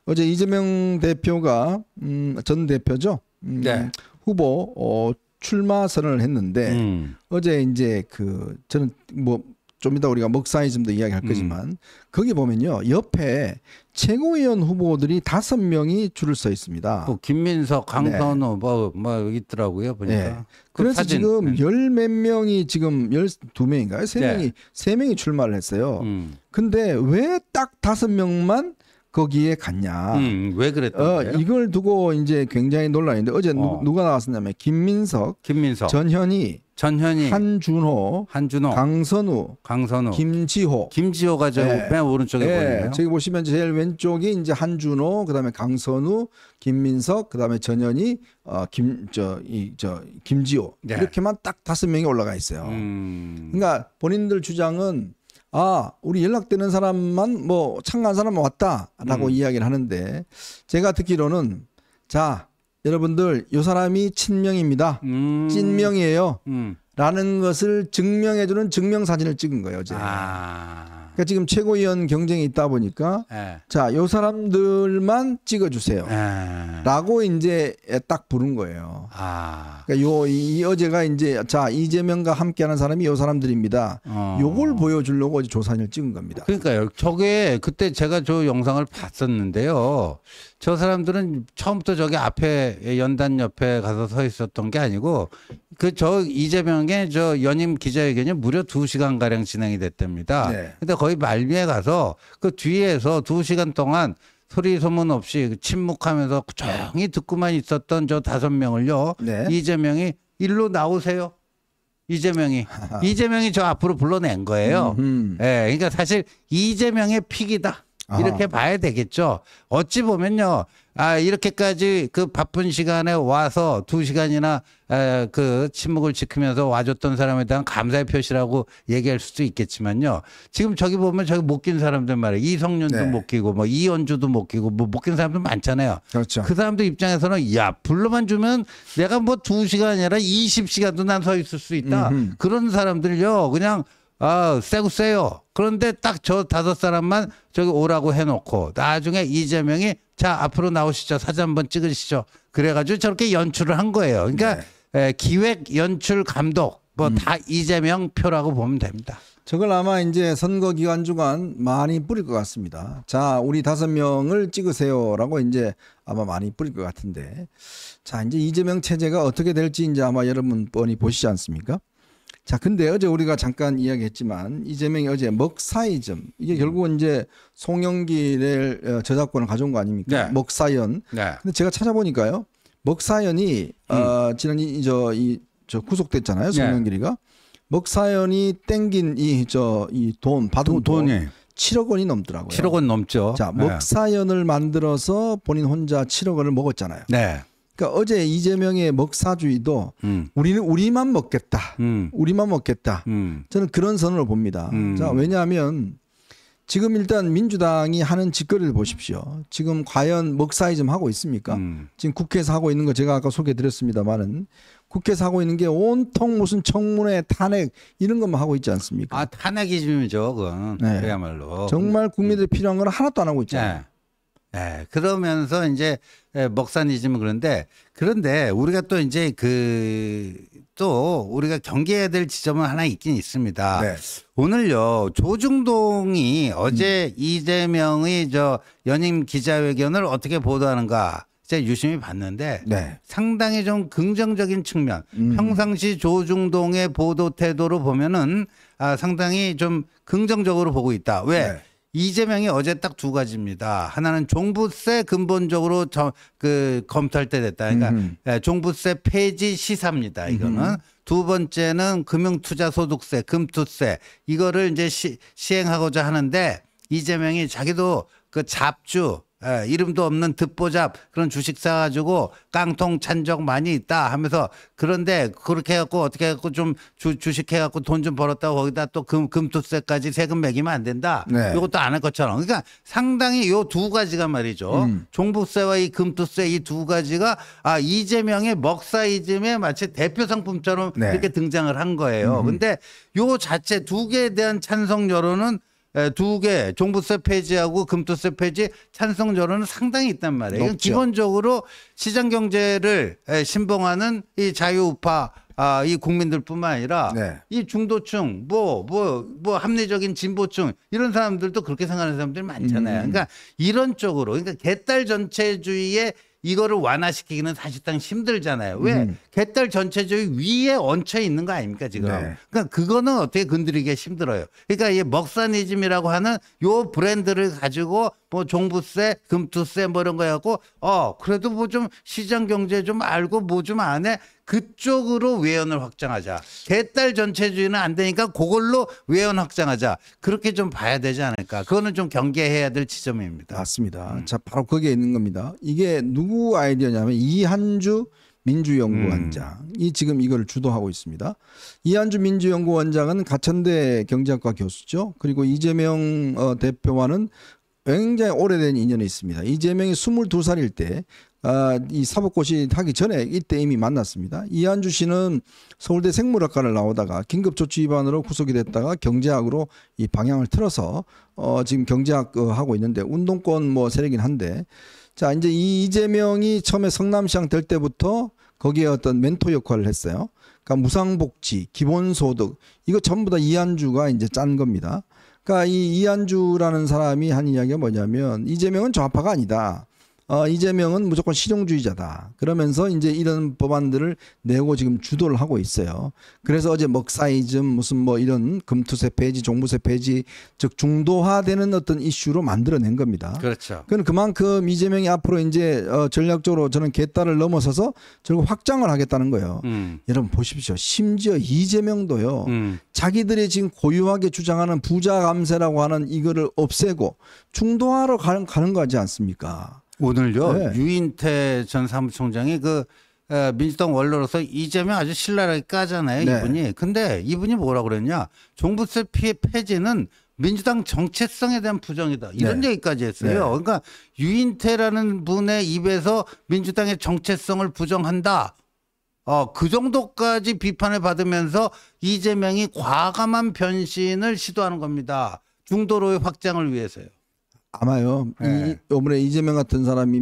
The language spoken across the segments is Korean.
어제 이재명 대표가 전 대표죠. 네. 후보 출마 선언을 했는데 어제 이제 저는 뭐 좀 이따 우리가 먹사이즘도 이야기할 거지만 거기 보면요 옆에 최고위원 후보들이 5명이 줄을 서 있습니다. 뭐 김민석, 강선우 뭐 있더라고요 보니까. 네. 그래서 사진. 지금 열 몇 명이 지금 12명인가요? 3명이 세 명이 출마를 했어요. 근데 왜 딱 5명만 거기에 갔냐? 왜 그랬던 거예요? 이걸 두고 이제 굉장히 논란인데 어제 누가 나왔었냐면 김민석, 전현희, 한준호, 강선우, 김지호가 저 맨 오른쪽에 보이네요. 저기 보시면 제일 왼쪽이 이제 한준호, 그다음에 강선우, 김민석, 그다음에 전현희, 김지호 이렇게만 딱 5명이 올라가 있어요. 그러니까 본인들 주장은 우리 연락되는 사람만 뭐 참가한 사람만 왔다라고 이야기를 하는데 제가 듣기로는 자 여러분들 이 사람이 친명입니다. 찐명이에요. 라는 것을 증명해주는 증명사진을 찍은 거예요. 어제. 그러니까 지금 최고위원 경쟁이 있다 보니까 자, 요 사람들만 찍어주세요. 라고 이제 딱 부른 거예요. 그러니까 이 어제가 이제 자, 이재명과 함께하는 사람이 요 사람들입니다. 요걸 보여주려고 어제 조사진을 찍은 겁니다. 그러니까요. 저게 그때 제가 저 영상을 봤었는데요. 저 사람들은 처음부터 저기 앞에 연단 옆에 가서 서 있었던 게 아니고 저 이재명의 저 연임 기자회견이 무려 2시간 가량 진행이 됐답니다. 근데 거의 말미에 가서 그 뒤에서 2시간 동안 소리 소문 없이 침묵하면서 조용히 듣고만 있었던 저 5명을요. 이재명이 일로 나오세요. 이재명이 저 앞으로 불러낸 거예요. 그러니까 사실 이재명의 픽이다. 이렇게 봐야 되겠죠. 어찌 보면요. 이렇게까지 그 바쁜 시간에 와서 2시간이나 그 침묵을 지키면서 와줬던 사람에 대한 감사의 표시라고 얘기할 수도 있겠지만요. 지금 저기 보면 저기 못 낀 사람들 말이에요. 이성윤도 못 끼고 뭐 이현주도 못 끼고 뭐 못 낀 사람들 많잖아요. 그렇죠. 그 사람들 입장에서는 불러만 주면 내가 뭐 2시간이 아니라 20시간도 난 서 있을 수 있다. 그런 사람들요. 그냥 세고 세요. 그런데 딱 저 5사람만 저기 오라고 해놓고 나중에 이재명이 자 앞으로 나오시죠. 사진 한번 찍으시죠. 그래가지고 저렇게 연출을 한 거예요. 그러니까 기획, 연출, 감독 뭐 다 이재명 표라고 보면 됩니다. 저걸 아마 이제 선거 기간 중간 많이 뿌릴 것 같습니다. 자, 우리 5명을 찍으세요라고 이제 아마 많이 뿌릴 것 같은데 자 이제 이재명 체제가 어떻게 될지 이제 아마 여러분 뻔히 보시지 않습니까? 자, 근데 어제 우리가 잠깐 이야기했지만 이재명이 어제 먹사이즘 이게 결국은 이제 송영길의 저작권을 가져온 거 아닙니까? 먹사연. 근데 제가 찾아보니까요, 먹사연이 지난 저 구속됐잖아요, 송영길이가. 먹사연이 땡긴 이 돈 받은 돈이 7억 원이 넘더라고요. 7억 원 넘죠. 자, 먹사연을 만들어서 본인 혼자 7억 원을 먹었잖아요. 그러니까 어제 이재명의 먹사주의도 우리만 먹겠다. 우리만 먹겠다. 저는 그런 선언을 봅니다. 자, 왜냐하면 지금 일단 민주당이 하는 짓거리를 보십시오. 지금 과연 먹사이즘 하고 있습니까? 지금 국회에서 하고 있는 거 제가 아까 소개드렸습니다만은 국회에서 하고 있는 게 온통 무슨 청문회 탄핵 이런 것만 하고 있지 않습니까? 탄핵이즘이죠. 그건 그야말로. 정말 국민들이 필요한 건 하나도 안 하고 있잖아요. 그러면서 이제 먹사니즘은 그런데 우리가 또 이제 또 우리가 경계해야 될 지점은 하나 있긴 있습니다. 오늘요 조중동이 어제 이재명의 저 연임 기자회견을 어떻게 보도하는가 제가 유심히 봤는데 상당히 좀 긍정적인 측면, 평상시 조중동의 보도 태도로 보면은 상당히 좀 긍정적으로 보고 있다. 왜? 이재명이 어제 딱 2가지입니다. 하나는 종부세 근본적으로 검토할 때 됐다. 그러니까 종부세 폐지 시사입니다. 이거는. 2번째는 금융투자소득세, 금투세 이거를 이제 시행하고자 하는데 이재명이 자기도 그 잡주 이름도 없는 듣보잡 그런 주식 사가지고 깡통 찬적 많이 있다 하면서 그런데 그렇게 해갖고 어떻게 해갖고 좀 주식 해갖고 돈 좀 벌었다고 거기다 또 금투세까지 세금 매기면 안 된다. 이것도 안 할 것처럼. 그러니까 상당히 요 2가지가 말이죠. 종부세와 이 금투세 이 2가지가 이재명의 먹사이즘의 마치 대표 상품처럼 이렇게 등장을 한 거예요. 근데 요 자체 2개에 대한 찬성 여론은 두 개 종부세 폐지하고 금투세 폐지 찬성 여론은 상당히 있단 말이에요. 높죠. 기본적으로 시장 경제를 신봉하는 이 자유우파 이 국민들뿐만 아니라 네. 이 중도층 뭐 합리적인 진보층 이런 사람들도 그렇게 생각하는 사람들이 많잖아요. 그러니까 이런 쪽으로 그러니까 개딸 전체주의에 이거를 완화시키기는 사실상 힘들잖아요. 왜? 개딸 전체주의 위에 얹혀 있는 거 아닙니까 지금? 네. 그러니까 그거는 어떻게 건드리기가 힘들어요. 그러니까 이 먹사니즘이라고 하는 요 브랜드를 가지고 뭐 종부세, 금투세 뭐 이런 거 해갖고 그래도 뭐 좀 시장 경제 좀 알고 뭐 좀 안 해. 그쪽으로 외연을 확장하자. 개딸 전체주의는 안 되니까 그걸로 외연 확장하자. 그렇게 좀 봐야 되지 않을까. 그거는 좀 경계해야 될 지점입니다. 맞습니다. 자, 바로 거기에 있는 겁니다. 이게 누구 아이디어냐면 이한주 민주연구원장이 지금 이걸 주도하고 있습니다. 이한주 민주연구원장은 가천대 경제학과 교수죠. 그리고 이재명 대표와는 굉장히 오래된 인연이 있습니다. 이재명이 22살일 때 이 사법고시 하기 전에 이때 이미 만났습니다. 이한주 씨는 서울대 생물학과를 나오다가 긴급조치 위반으로 구속이 됐다가 경제학으로 이 방향을 틀어서 지금 경제학 하고 있는데 운동권 뭐 세력이긴 한데 자 이제 이재명이 처음에 성남시장 될 때부터 거기에 어떤 멘토 역할을 했어요. 그러니까 무상복지, 기본소득 이거 전부 다 이한주가 이제 짠 겁니다. 그러니까 이 이한주라는 사람이 한 이야기가 뭐냐면 이재명은 좌파가 아니다. 이재명은 무조건 실용주의자다. 그러면서 이제 이런 법안들을 내고 지금 주도를 하고 있어요. 그래서 어제 먹사이즘 무슨 뭐 이런 금투세 폐지, 종부세 폐지 즉 중도화되는 어떤 이슈로 만들어낸 겁니다. 그렇죠. 그건 그만큼 이재명이 앞으로 이제 전략적으로 저는 개딸을 넘어서서 결국 확장을 하겠다는 거예요. 여러분 보십시오. 심지어 이재명도요. 자기들이 지금 고유하게 주장하는 부자 감세라고 하는 이거를 없애고 중도화로 가는 거지 않습니까? 오늘요 네. 유인태 전 사무총장이 그 민주당 원로로서 이재명 아주 신랄하게 까잖아요. 네. 이분이. 근데 이분이 뭐라 그랬냐. 종부세 폐지는 민주당 정체성에 대한 부정이다. 이런 네. 얘기까지 했어요. 네. 그러니까 유인태라는 분의 입에서 민주당의 정체성을 부정한다. 그 정도까지 비판을 받으면서 이재명이 과감한 변신을 시도하는 겁니다. 중도로의 확장을 위해서요. 아마요. 네. 이번에 이재명 같은 사람이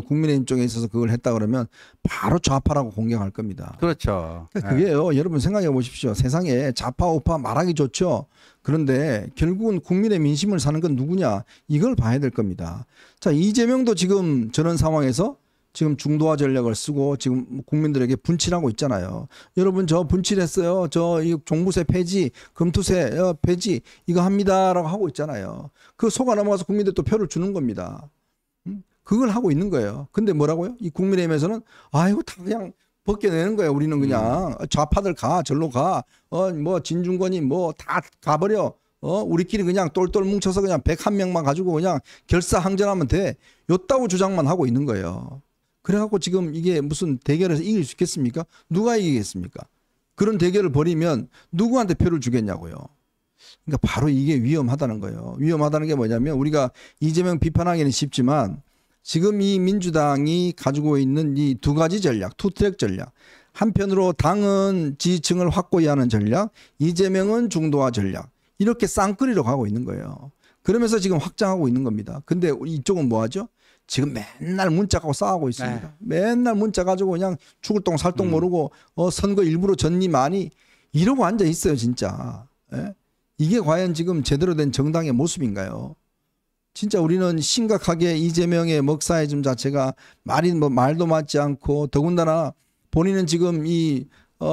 국민의힘 쪽에 있어서 그걸 했다 그러면 바로 좌파라고 공격할 겁니다. 그렇죠. 그러니까 그게요. 여러분 생각해 보십시오. 세상에 좌파 우파 말하기 좋죠. 그런데 결국은 국민의 민심을 사는 건 누구냐 이걸 봐야 될 겁니다. 자 이재명도 지금 저런 상황에서 지금 중도화 전략을 쓰고 지금 국민들에게 분칠하고 있잖아요. 여러분 저 분칠했어요. 저 종부세 폐지, 금투세 폐지 이거 합니다라고 하고 있잖아요. 그 속아 넘어가서 국민들 또 표를 주는 겁니다. 그걸 하고 있는 거예요. 근데 뭐라고요? 이 국민의힘에서는 이거 다 그냥 벗겨내는 거예요. 우리는 그냥 좌파들 가 절로 가. 뭐 진중권이 뭐 다 가버려. 우리끼리 그냥 똘똘 뭉쳐서 그냥 101명만 가지고 그냥 결사항전하면 돼. 요따구 주장만 하고 있는 거예요. 그래갖고 지금 이게 무슨 대결에서 이길 수 있겠습니까? 누가 이기겠습니까? 그런 대결을 벌이면 누구한테 표를 주겠냐고요. 그러니까 바로 이게 위험하다는 거예요. 위험하다는 게 뭐냐면 우리가 이재명 비판하기는 쉽지만 지금 이 민주당이 가지고 있는 이 두 가지 전략, 투트랙 전략. 한편으로 당은 지지층을 확고히 하는 전략, 이재명은 중도화 전략. 이렇게 쌍끌이로 가고 있는 거예요. 그러면서 지금 확장하고 있는 겁니다. 근데 이쪽은 뭐 하죠? 지금 맨날 문자 갖고 싸우고 있습니다. 맨날 문자 가지고 그냥 죽을 똥 살 똥 모르고 선거 일부러 졌니 많이 이러고 앉아 있어요 진짜. 예? 이게 과연 지금 제대로 된 정당의 모습인가요? 진짜 우리는 심각하게 이재명의 먹사이즘 자체가 말도 맞지 않고 더군다나 본인은 지금 이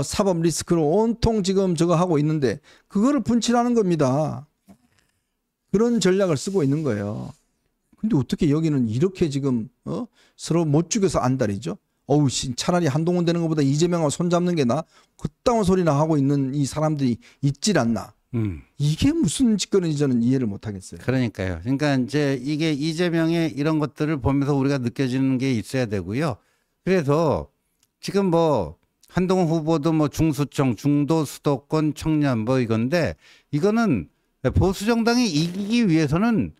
사법 리스크로 온통 지금 저거 하고 있는데 그거를 분칠하는 겁니다. 그런 전략을 쓰고 있는 거예요. 근데 어떻게 여기는 이렇게 지금 서로 못 죽여서 안달이죠. 차라리 한동훈 되는 것보다 이재명하고 손잡는 게 나 그따운 소리나 하고 있는 이 사람들이 있질 않나. 이게 무슨 짓거리인지 저는 이해를 못 하겠어요. 그러니까요. 그러니까 이제 이게 이재명의 이런 것들을 보면서 우리가 느껴지는 게 있어야 되고요. 그래서 지금 뭐 한동훈 후보도 뭐 중수청, 중도 수도권 청년 뭐 이건데 이거는 보수 정당이 이기기 위해서는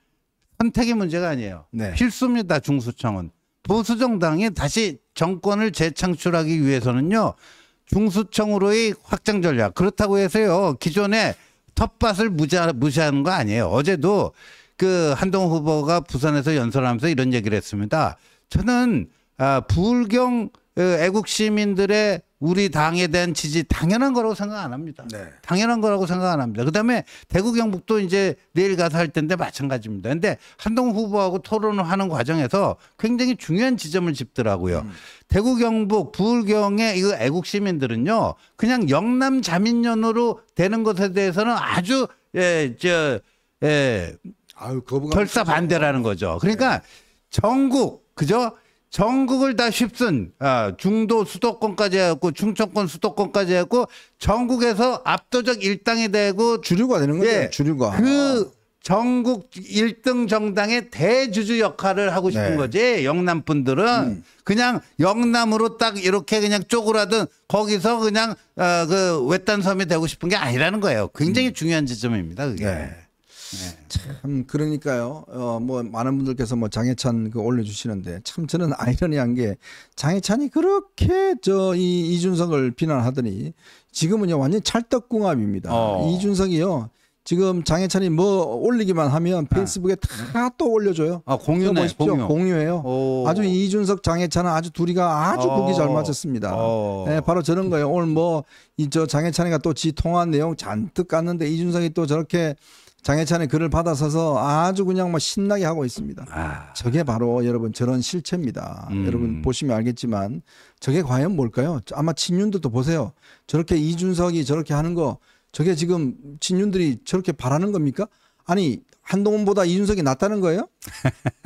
선택의 문제가 아니에요. 네. 필수입니다. 중수청은. 보수 정당이 다시 정권을 재창출하기 위해서는요. 중수청으로의 확장 전략. 그렇다고 해서요. 기존에 텃밭을 무시하는 거 아니에요. 어제도 그 한동훈 후보가 부산에서 연설하면서 이런 얘기를 했습니다. 저는 부울경 애국 시민들의 우리 당에 대한 지지 당연한 거라고 생각 안 합니다. 네. 당연한 거라고 생각 안 합니다. 그다음에 대구 경북도 이제 내일 가서 할 텐데 마찬가지입니다. 근데 한동훈 후보하고 토론을 하는 과정에서 굉장히 중요한 지점을 짚더라고요. 대구 경북 부울경의 이거 애국 시민들은요. 그냥 영남 자민련으로 되는 것에 대해서는 아주 아유, 거부감 결사 반대라는 거죠. 그러니까 전국 그죠? 전국을 다 휩쓴 중도 수도권까지 해갖고 충청권 수도권까지 해갖고 전국에서 압도적 일당이 되고 주류가 되는 거죠. 예, 주류가. 그 전국 1등 정당의 대주주 역할을 하고 싶은 네. 거지. 영남 분들은 그냥 영남으로 딱 이렇게 그냥 쪼그라든 거기서 그냥 그 외딴 섬이 되고 싶은 게 아니라는 거예요. 굉장히 중요한 지점입니다. 그게. 네. 참 그러니까요. 뭐 많은 분들께서 뭐 장해찬 그 올려주시는데 참 저는 아이러니한 게 장해찬이 그렇게 이 이준석을 비난하더니 지금은요 완전 찰떡궁합입니다. 이준석이요 지금 장해찬이 뭐 올리기만 하면 페이스북에 다 또 올려줘요. 공유네. 보십시오. 공유해요. 아주 이준석 장해찬은 아주 둘이가 아주 보기 잘 맞았습니다. 네, 바로 저런 거예요. 오늘 뭐 이 장해찬이가 또 지 통화한 내용 잔뜩 깠는데 이준석이 또 저렇게 장해찬의 글을 받아서서 아주 그냥 뭐 신나게 하고 있습니다. 저게 바로 여러분 저런 실체입니다. 여러분 보시면 알겠지만 저게 과연 뭘까요? 아마 친윤들도 보세요. 저렇게 이준석이 저렇게 하는 거 저게 지금 친윤들이 저렇게 바라는 겁니까? 아니 한동훈보다 이준석이 낫다는 거예요?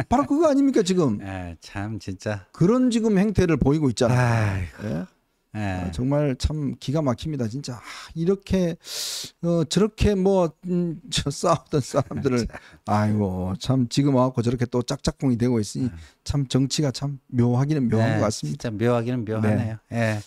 바로 그거 아닙니까 지금? 참 진짜 그런 지금 행태를 보이고 있잖아요. 예? 정말 참 기가 막힙니다 진짜. 이렇게 저렇게 뭐 싸우던 사람들을 아이고 참 지금 와갖고 저렇게 또 짝짝꿍이 되고 있으니 참 정치가 참 묘하기는 묘한 것 같습니다. 진짜 묘하기는 묘하네요. 예.